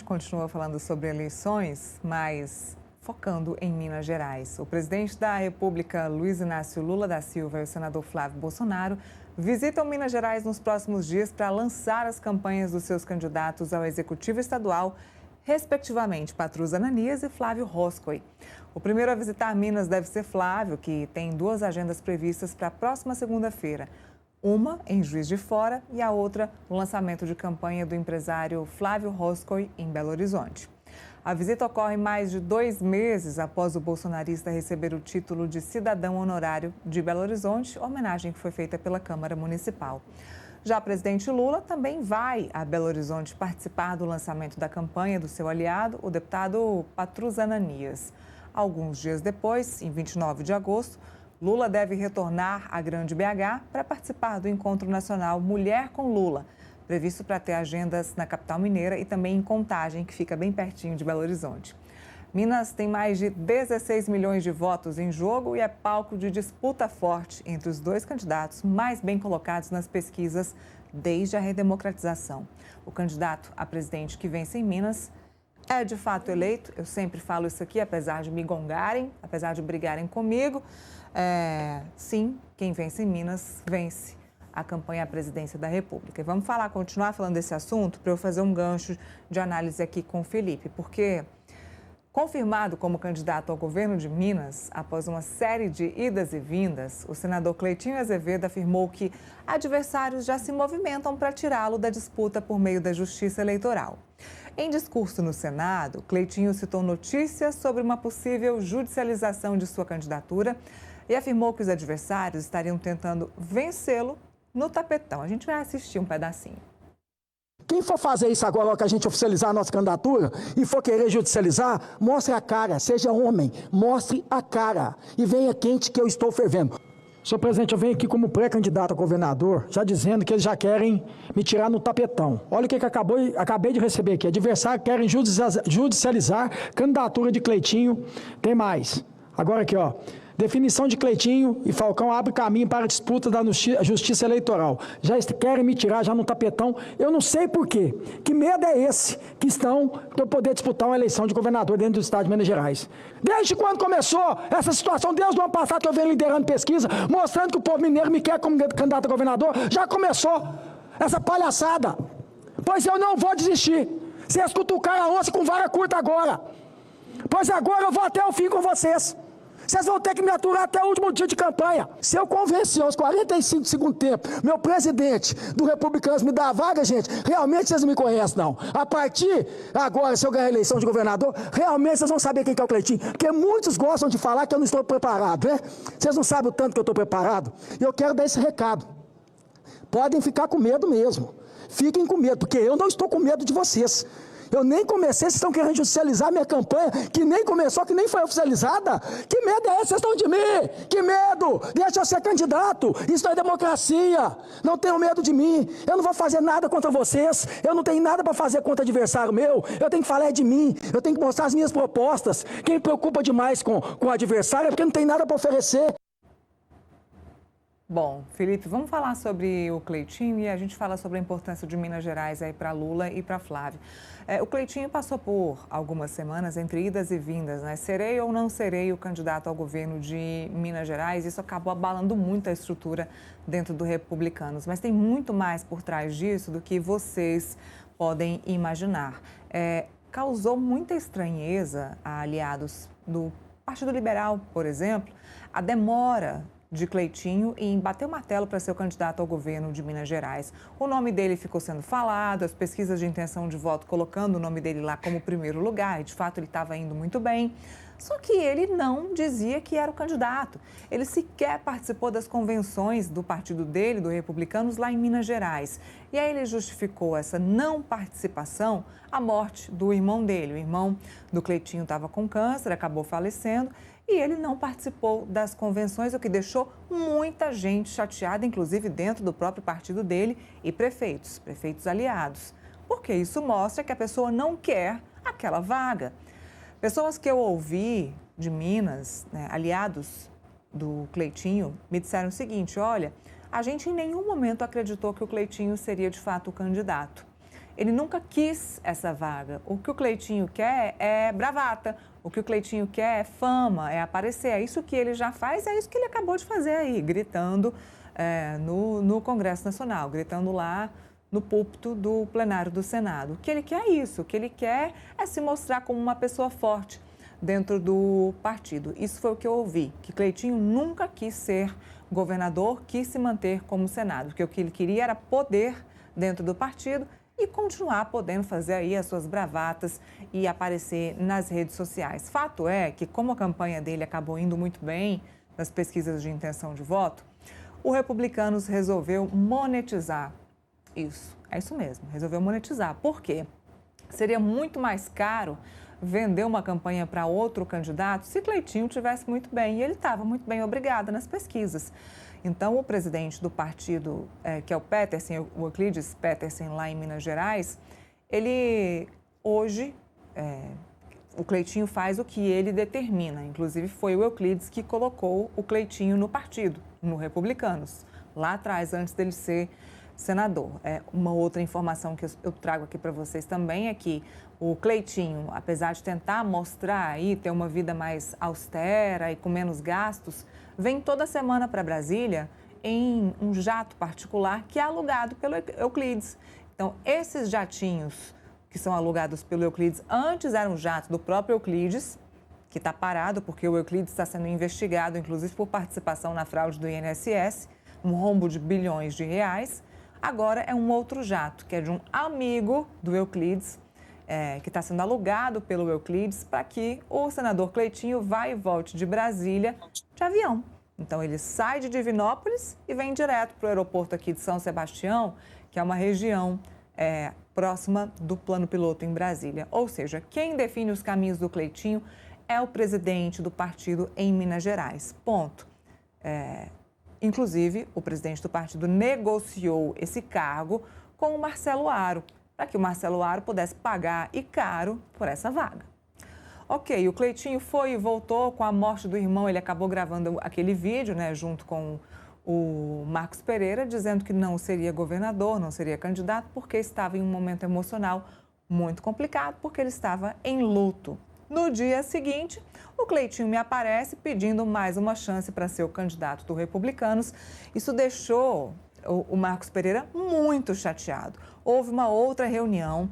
continua falando sobre eleições, mas focando em Minas Gerais. O presidente da República, Luiz Inácio Lula da Silva, e o senador Flávio Bolsonaro visitam Minas Gerais nos próximos dias para lançar as campanhas dos seus candidatos ao Executivo Estadual, respectivamente Patrus Ananias e Flávio Roscoe. O primeiro a visitar Minas deve ser Flávio, que tem duas agendas previstas para a próxima segunda-feira. Uma em Juiz de Fora e a outra no lançamento de campanha do empresário Flávio Roscoe em Belo Horizonte. A visita ocorre mais de 2 meses após o bolsonarista receber o título de cidadão honorário de Belo Horizonte, homenagem que foi feita pela Câmara Municipal. Já o presidente Lula também vai a Belo Horizonte participar do lançamento da campanha do seu aliado, o deputado Patrus Ananias. Alguns dias depois, em 29 de agosto, Lula deve retornar à Grande BH para participar do Encontro Nacional Mulher com Lula, previsto para ter agendas na capital mineira e também em Contagem, que fica bem pertinho de Belo Horizonte. Minas tem mais de 16 milhões de votos em jogo e é palco de disputa forte entre os dois candidatos mais bem colocados nas pesquisas desde a redemocratização. O candidato a presidente que vence em Minas é de fato eleito. Eu sempre falo isso aqui, apesar de me gongarem, apesar de brigarem comigo. Sim, quem vence em Minas vence a campanha à presidência da República. E vamos continuar falando desse assunto para eu fazer um gancho de análise aqui com o Felipe, porque confirmado como candidato ao governo de Minas, após uma série de idas e vindas, o senador Cleitinho Azevedo afirmou que adversários já se movimentam para tirá-lo da disputa por meio da Justiça Eleitoral. Em discurso no Senado, Cleitinho citou notícias sobre uma possível judicialização de sua candidatura e afirmou que os adversários estariam tentando vencê-lo no tapetão. A gente vai assistir um pedacinho. Quem for fazer isso agora, que a gente oficializar a nossa candidatura e for querer judicializar, mostre a cara, seja homem, mostre a cara e venha quente que eu estou fervendo. Senhor presidente, eu venho aqui como pré-candidato a governador, já dizendo que eles já querem me tirar no tapetão. Olha o que acabei de receber aqui. Adversário querem judicializar candidatura de Cleitinho. Tem mais. Agora aqui, ó. Definição de Cleitinho e Falcão abre caminho para a disputa da Justiça Eleitoral. Já querem me tirar já no tapetão. Eu não sei por quê. Que medo é esse que estão para eu poder disputar uma eleição de governador dentro do estado de Minas Gerais? Desde quando começou essa situação? Desde o ano passado que eu venho liderando pesquisa, mostrando que o povo mineiro me quer como candidato a governador, já começou essa palhaçada. Pois eu não vou desistir. Vocês cutucaram a onça com vara curta agora. Pois agora eu vou até o fim com vocês. Vocês vão ter que me aturar até o último dia de campanha. Se eu convencer aos 45 do segundo tempo, meu presidente do Republicanos me dá a vaga, gente, realmente vocês não me conhecem, não. A partir agora, se eu ganhar a eleição de governador, realmente vocês vão saber quem que é o Cleitinho. Porque muitos gostam de falar que eu não estou preparado, né? Vocês não sabem o tanto que eu estou preparado. E eu quero dar esse recado. Podem ficar com medo mesmo. Fiquem com medo, porque eu não estou com medo de vocês. Eu nem comecei, vocês estão querendo judicializar minha campanha, que nem começou, que nem foi oficializada. Que medo é esse? Vocês estão de mim? Que medo? Deixa eu ser candidato. Isso é democracia. Não tenham medo de mim. Eu não vou fazer nada contra vocês. Eu não tenho nada para fazer contra adversário meu. Eu tenho que falar de mim. Eu tenho que mostrar as minhas propostas. Quem preocupa demais com o adversário é porque não tem nada para oferecer. Bom, Felipe, vamos falar sobre o Cleitinho e a gente fala sobre a importância de Minas Gerais aí para Lula e para Flávio. O Cleitinho passou por algumas semanas entre idas e vindas, né? Serei ou não serei o candidato ao governo de Minas Gerais? Isso acabou abalando muito a estrutura dentro do Republicanos. Mas tem muito mais por trás disso do que vocês podem imaginar. Causou muita estranheza a aliados do Partido Liberal, por exemplo, a demora de Cleitinho em bater o martelo para ser o candidato ao governo de Minas Gerais. O nome dele ficou sendo falado, as pesquisas de intenção de voto colocando o nome dele lá como primeiro lugar, e de fato ele estava indo muito bem. Só que ele não dizia que era o candidato. Ele sequer participou das convenções do partido dele, do Republicanos, lá em Minas Gerais. E aí ele justificou essa não participação à morte do irmão dele. O irmão do Cleitinho estava com câncer, acabou falecendo. E ele não participou das convenções, o que deixou muita gente chateada, inclusive dentro do próprio partido dele e prefeitos aliados. Porque isso mostra que a pessoa não quer aquela vaga. Pessoas que eu ouvi de Minas, né, aliados do Cleitinho, me disseram o seguinte: olha, a gente em nenhum momento acreditou que o Cleitinho seria de fato o candidato. Ele nunca quis essa vaga. O que o Cleitinho quer é bravata. O que o Cleitinho quer é fama, é aparecer. É isso que ele já faz, é isso que ele acabou de fazer aí, gritando no Congresso Nacional, gritando lá no púlpito do plenário do Senado. O que ele quer é isso, o que ele quer é se mostrar como uma pessoa forte dentro do partido. Isso foi o que eu ouvi, que Cleitinho nunca quis ser governador, quis se manter como Senado, porque o que ele queria era poder dentro do partido e continuar podendo fazer aí as suas bravatas e aparecer nas redes sociais. Fato é que, como a campanha dele acabou indo muito bem nas pesquisas de intenção de voto, o Republicanos resolveu monetizar isso. É isso mesmo, resolveu monetizar. Por quê? Seria muito mais caro vender uma campanha para outro candidato se Cleitinho tivesse muito bem. E ele estava muito bem, obrigada, nas pesquisas. Então, o presidente do partido, que é o Petersen, o Euclides Petersen, lá em Minas Gerais, ele hoje, o Cleitinho faz o que ele determina. Inclusive, foi o Euclides que colocou o Cleitinho no partido, no Republicanos, lá atrás, antes dele ser senador. Uma outra informação que eu trago aqui para vocês também é que o Cleitinho, apesar de tentar mostrar aí, ter uma vida mais austera e com menos gastos, vem toda semana para Brasília em um jato particular que é alugado pelo Euclides. Então, esses jatinhos que são alugados pelo Euclides, antes eram jatos do próprio Euclides, que está parado porque o Euclides está sendo investigado, inclusive por participação na fraude do INSS, um rombo de bilhões de reais. Agora é um outro jato, que é de um amigo do Euclides, que está sendo alugado pelo Euclides para que o senador Cleitinho vá e volte de Brasília de avião. Então, ele sai de Divinópolis e vem direto para o aeroporto aqui de São Sebastião, que é uma região próxima do plano piloto em Brasília. Ou seja, quem define os caminhos do Cleitinho é o presidente do partido em Minas Gerais. Ponto. Inclusive, o presidente do partido negociou esse cargo com o Marcelo Aro, para que o Marcelo Aro pudesse pagar e caro por essa vaga. Ok, o Cleitinho foi e voltou. Com a morte do irmão, ele acabou gravando aquele vídeo, junto com o Marcos Pereira, dizendo que não seria governador, não seria candidato, porque estava em um momento emocional muito complicado, porque ele estava em luto. No dia seguinte, o Cleitinho me aparece pedindo mais uma chance para ser o candidato do Republicanos. Isso deixou o Marcos Pereira muito chateado. Houve uma outra reunião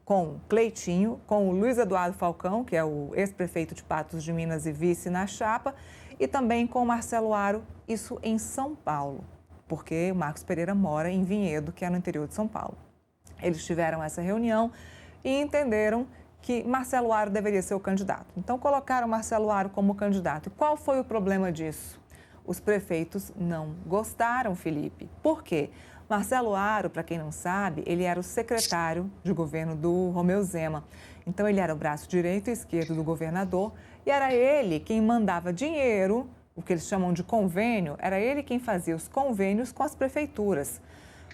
com Cleitinho, com o Luiz Eduardo Falcão, que é o ex-prefeito de Patos de Minas e vice na chapa, e também com o Marcelo Aro, isso em São Paulo, porque o Marcos Pereira mora em Vinhedo, que é no interior de São Paulo. Eles tiveram essa reunião e entenderam que Marcelo Aro deveria ser o candidato. Então, colocaram Marcelo Aro como candidato. E qual foi o problema disso? Os prefeitos não gostaram, Felipe. Por quê? Marcelo Aro, para quem não sabe, ele era o secretário de governo do Romeu Zema. Então, ele era o braço direito e esquerdo do governador e era ele quem mandava dinheiro, o que eles chamam de convênio, era ele quem fazia os convênios com as prefeituras.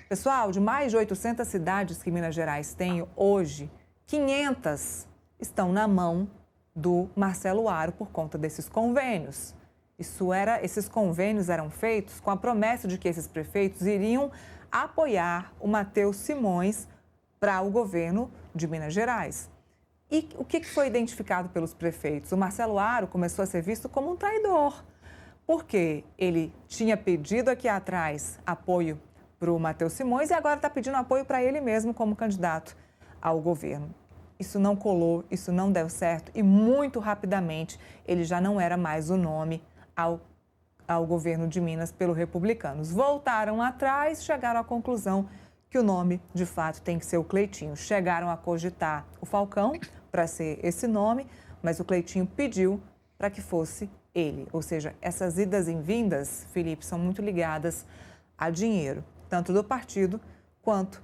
Pessoal, de mais de 800 cidades que Minas Gerais tem hoje, 500 estão na mão do Marcelo Aro por conta desses convênios. Esses convênios eram feitos com a promessa de que esses prefeitos iriam apoiar o Matheus Simões para o governo de Minas Gerais. E o que foi identificado pelos prefeitos? O Marcelo Aro começou a ser visto como um traidor, porque ele tinha pedido aqui atrás apoio para o Matheus Simões e agora está pedindo apoio para ele mesmo como candidato ao governo. Isso não colou, isso não deu certo e muito rapidamente ele já não era mais o nome ao governo de Minas pelo Republicanos. Voltaram atrás, chegaram à conclusão que o nome, de fato, tem que ser o Cleitinho. Chegaram a cogitar o Falcão para ser esse nome, mas o Cleitinho pediu para que fosse ele. Ou seja, essas idas e vindas, Felipe, são muito ligadas a dinheiro, tanto do partido quanto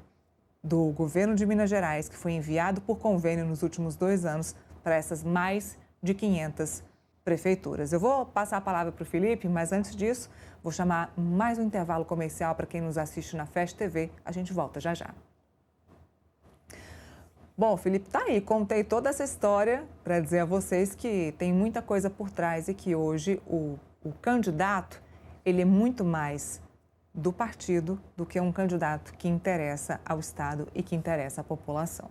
do governo de Minas Gerais, que foi enviado por convênio nos últimos 2 anos para essas mais de 500 prefeituras. Eu vou passar a palavra para o Felipe, mas antes disso, vou chamar mais um intervalo comercial para quem nos assiste na Fast TV. A gente volta já já. Bom, Felipe, tá aí. Contei toda essa história para dizer a vocês que tem muita coisa por trás e que hoje o candidato, ele é muito mais do partido do que um candidato que interessa ao Estado e que interessa à população.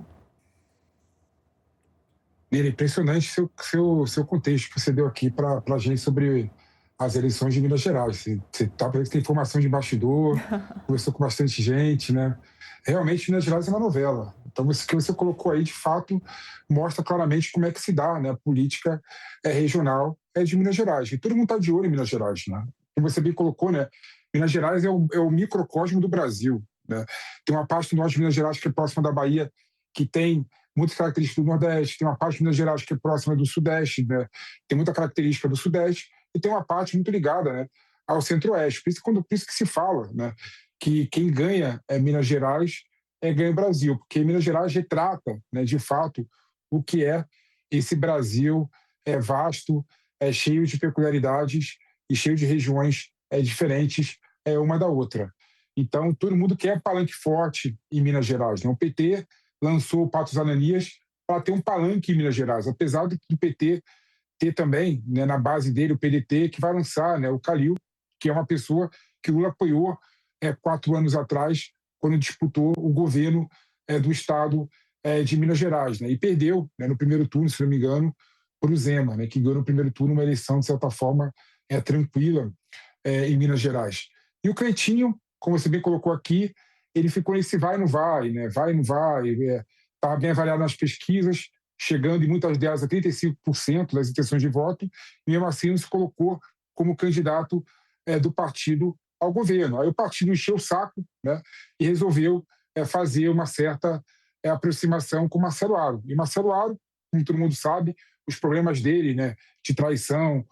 É impressionante seu contexto que você deu aqui para a gente sobre as eleições de Minas Gerais. Você tem informação de bastidor, conversou com bastante gente, né? Realmente, Minas Gerais é uma novela. Então, o que você colocou aí, de fato, mostra claramente como é que se dá, né? A política regional de Minas Gerais. E todo mundo está de olho em Minas Gerais, né? Como você bem colocou, né? Minas Gerais é o microcosmo do Brasil, né? Tem uma parte do norte de Minas Gerais que é próxima da Bahia, que tem muitas características do Nordeste, tem uma parte de Minas Gerais que é próxima do Sudeste, né? Tem muita característica do Sudeste, e tem uma parte muito ligada, né, ao Centro-Oeste. Por isso que se fala, né, que quem ganha Minas Gerais ganha o Brasil, porque Minas Gerais retrata, né, de fato, o que é esse Brasil vasto, cheio de peculiaridades e cheio de regiões diferentes uma da outra. Então, todo mundo quer palanque forte em Minas Gerais, né? O PT lançou o Patos Ananias para ter um palanque em Minas Gerais, apesar do PT ter também, né, na base dele, o PDT, que vai lançar, né, o Calil, que é uma pessoa que o Lula apoiou 4 anos atrás, quando disputou o governo do estado de Minas Gerais, né, e perdeu, né, no primeiro turno, se não me engano, para o Zema, né, que ganhou no primeiro turno uma eleição, de certa forma, tranquila em Minas Gerais. E o Cleitinho, como você bem colocou aqui, ele ficou nesse vai e não vai, né? Vai e não vai, estava bem avaliado nas pesquisas, chegando em muitas delas a 35% das intenções de voto, e mesmo assim não se colocou como candidato do partido ao governo. Aí o partido encheu o saco, né? E resolveu fazer uma certa aproximação com Marcelo Aro. E Marcelo Aro, como todo mundo sabe, os problemas dele, né, de traição,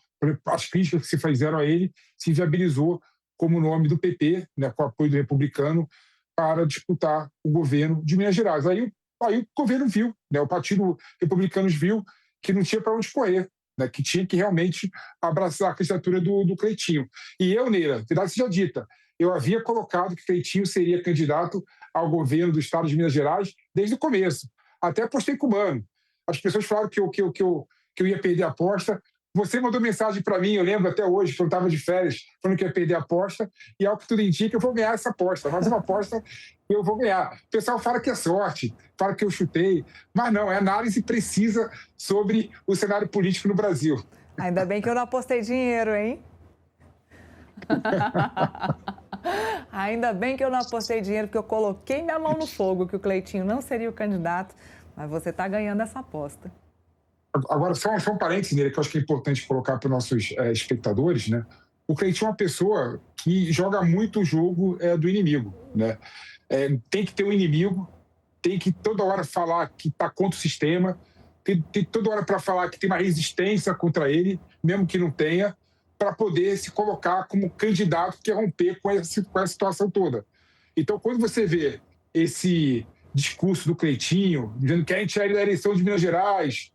as críticas que se fizeram a ele, se viabilizou como nome do PP, né, com o apoio do republicano, para disputar o governo de Minas Gerais. Aí o governo viu, né, o Partido Republicano viu que não tinha para onde correr, né, que tinha que realmente abraçar a candidatura do Cleitinho. E eu, Neira, verdade seja dita, eu havia colocado que Cleitinho seria candidato ao governo do estado de Minas Gerais desde o começo. Até apostei com o Mano. As pessoas falaram que eu ia perder a aposta. Você mandou mensagem para mim, eu lembro até hoje, que eu estava de férias, falando que ia perder a aposta, e ao que tudo indica, eu vou ganhar essa aposta. Mas uma aposta que eu vou ganhar. O pessoal fala que é sorte, fala que eu chutei, mas não, é análise precisa sobre o cenário político no Brasil. Ainda bem que eu não apostei dinheiro, hein? Ainda bem que eu não apostei dinheiro, porque eu coloquei minha mão no fogo, que o Cleitinho não seria o candidato, mas você está ganhando essa aposta. Agora, só um parênteses nele, que eu acho que é importante colocar para os nossos espectadores, né? O Cleitinho é uma pessoa que joga muito o jogo do inimigo, né? Tem que ter um inimigo, tem que toda hora falar que está contra o sistema, tem toda hora para falar que tem uma resistência contra ele, mesmo que não tenha, para poder se colocar como candidato que quer romper com essa situação toda. Então, quando você vê esse discurso do Cleitinho, dizendo que a gente é da eleição de Minas Gerais,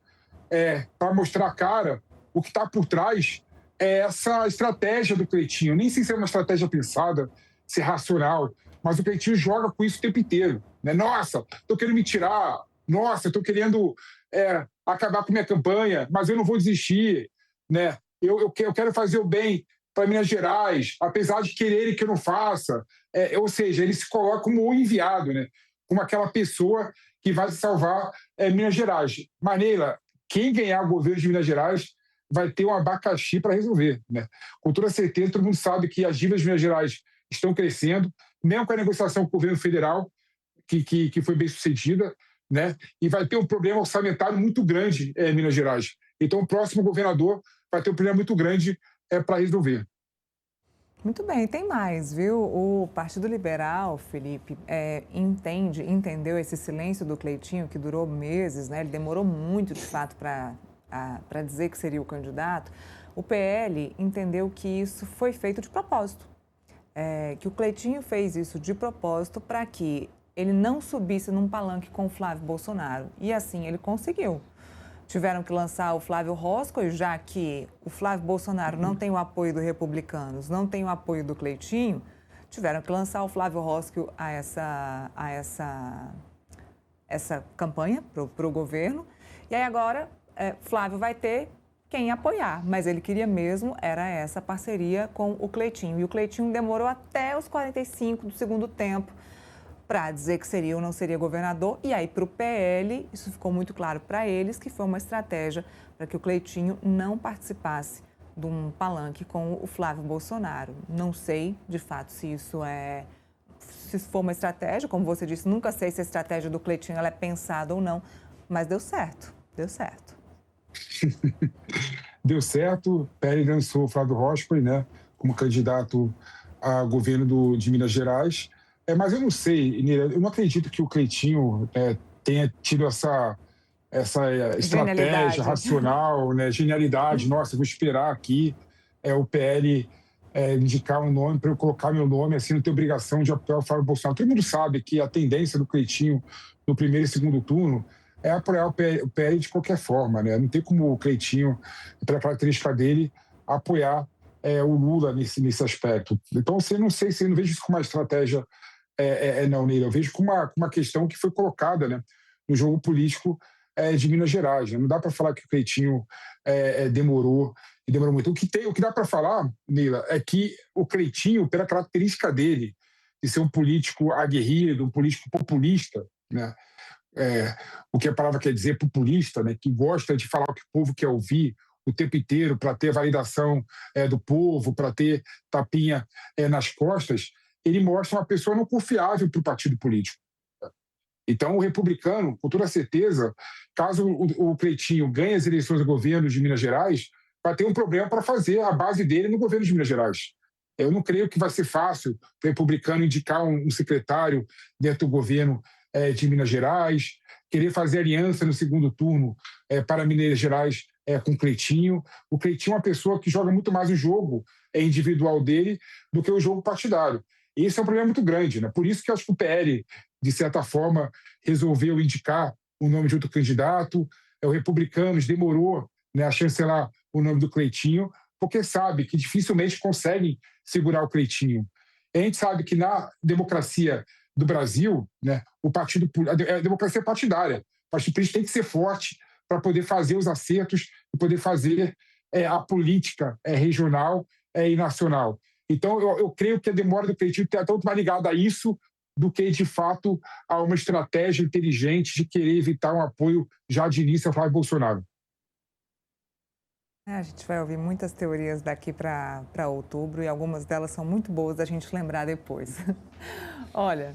para mostrar a cara, o que está por trás é essa estratégia do Cleitinho. Nem sei se é uma estratégia pensada, se é racional, mas o Cleitinho joga com isso o tempo inteiro, né? Nossa, estou querendo me tirar, nossa, estou querendo acabar com minha campanha, mas eu não vou desistir, né? Eu quero fazer o bem para Minas Gerais, apesar de quererem que eu não faça. Ou seja, ele se coloca como o enviado, né? Como aquela pessoa que vai salvar Minas Gerais. Maneira, quem ganhar o governo de Minas Gerais vai ter um abacaxi para resolver, né? Com toda certeza, todo mundo sabe que as dívidas de Minas Gerais estão crescendo, mesmo com a negociação com o governo federal, que foi bem sucedida, né? E vai ter um problema orçamentário muito grande em Minas Gerais. Então, o próximo governador vai ter um problema muito grande para resolver. Muito bem, tem mais, viu? O Partido Liberal, Felipe, entendeu esse silêncio do Cleitinho, que durou meses, né? Ele demorou muito, de fato, para dizer que seria o candidato. O PL entendeu que isso foi feito de propósito, que o Cleitinho fez isso de propósito para que ele não subisse num palanque com o Flávio Bolsonaro. E assim ele conseguiu. Tiveram que lançar o Flávio Roscoe, já que o Flávio Bolsonaro não tem o apoio dos republicanos, não tem o apoio do Cleitinho, tiveram que lançar o Flávio Roscoe a essa campanha para o governo. E aí agora, Flávio vai ter quem apoiar, mas ele queria mesmo era essa parceria com o Cleitinho. E o Cleitinho demorou até os 45 do segundo tempo para dizer que seria ou não seria governador. E aí, para o PL, isso ficou muito claro para eles que foi uma estratégia para que o Cleitinho não participasse de um palanque com o Flávio Bolsonaro. Não sei, de fato, se for uma estratégia. Como você disse, nunca sei se a estratégia do Cleitinho ela é pensada ou não, mas deu certo, deu certo. Deu certo, PL lançou o Flávio Rospoli, né, como candidato a governo de Minas Gerais. Mas eu não sei, eu não acredito que o Cleitinho tenha tido essa estratégia racional, né, genialidade. Nossa, vou esperar aqui o PL indicar um nome para eu colocar meu nome, assim, não ter obrigação de apoiar o Flávio Bolsonaro. Todo mundo sabe que a tendência do Cleitinho no primeiro e segundo turno é apoiar o PL de qualquer forma, né? Não tem como o Cleitinho, pela característica dele, apoiar o Lula nesse aspecto. Então, eu não sei, eu não vejo isso como uma estratégia, não, Neila. Eu vejo como uma questão que foi colocada, né, no jogo político de Minas Gerais. Né? Não dá para falar que o Cleitinho demorou muito. O que dá para falar, Neila, é que o Cleitinho, pela característica dele, de ser um político aguerrido, um político populista, né? O que a palavra quer dizer, populista, né? Que gosta de falar o que o povo quer ouvir o tempo inteiro para ter validação do povo, para ter tapinha nas costas, ele mostra uma pessoa não confiável para o partido político. Então, o republicano, com toda certeza, caso o Cleitinho ganhe as eleições do governo de Minas Gerais, vai ter um problema para fazer a base dele no governo de Minas Gerais. Eu não creio que vai ser fácil o republicano indicar um secretário dentro do governo de Minas Gerais, querer fazer aliança no segundo turno para Minas Gerais com o Cleitinho. O Cleitinho é uma pessoa que joga muito mais o jogo individual dele do que o jogo partidário. E esse é um problema muito grande, né? Por isso que eu acho que o PL, de certa forma, resolveu indicar o nome de outro candidato. O Republicanos demorou, né, a chancelar o nome do Cleitinho, porque sabe que dificilmente conseguem segurar o Cleitinho. A gente sabe que na democracia do Brasil, né, a democracia partidária, o partido político tem que ser forte para poder fazer os acertos e poder fazer a política regional e nacional. Então, eu creio que a demora do Cleitinho está tanto mais ligada a isso do que, de fato, a uma estratégia inteligente de querer evitar um apoio já de início ao Flávio Bolsonaro. A gente vai ouvir muitas teorias daqui para outubro e algumas delas são muito boas da gente lembrar depois. Olha,